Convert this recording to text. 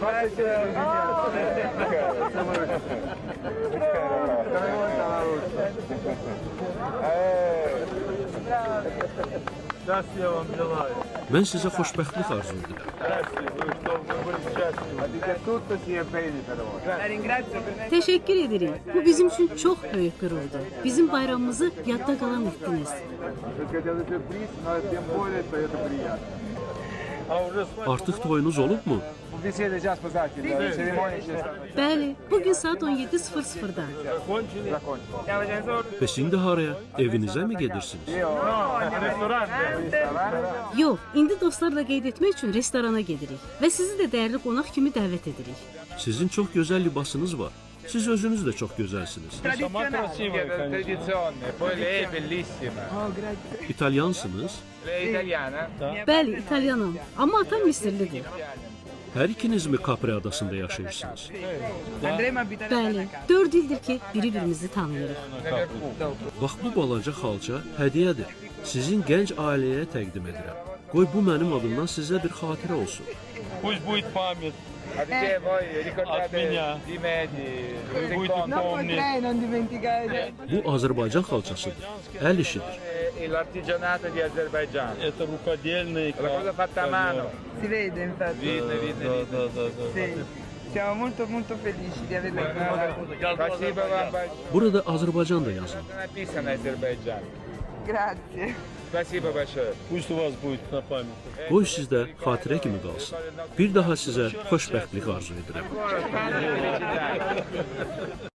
Mən sizə xoşbəxtlik arzu edirəm. Teşekkür ederim. Bu bizim için çok büyük gururdu. Bizim bayramımızı yadda kalan ettiniz. Artıq toyunuz olub mu? Bəli, bugün saat 17:00'da. Bəs indi haraya? Evinizə mi gedirsiniz? Yox, indi dostlarla qeyd etmək üçün restorana gedirik və sizi də dəyərli qonaq kimi dəvət edirik. Sizin çox gözəl libasınız var. Siz özünüz də çox gözəlsiniz. İtalyansınız? Bəli, İtalyanam, amma atam Misirlidir. Hər ikiniz mi Capri adasında yaşayırsınız? Bəli, 4 ildir ki, bir-birimizi tanıyırıq. Bax, bu balaca xalça hədiyyədir. Sizin gənc ailəyə təqdim edirəm. Qoy bu mənim adımdan sizə bir xatirə olsun. Pусть будет память от меня. Вы будете помнить. Bu Azərbaycan xalçasıdır. Əl işidir. L'artigianato di Azerbaijan. Это рукодельный. La cosa fatta a mano. Si vede infatti. Sì. Siamo molto felici di averla qui. Burada Azərbaycan da yazılır. Grazie. Спасибо большое. Пусть у вас будет на память. Qoy sizdə xatirə kimi qalsın. Bir daha sizə xoşbəxtlik arzu edirəm.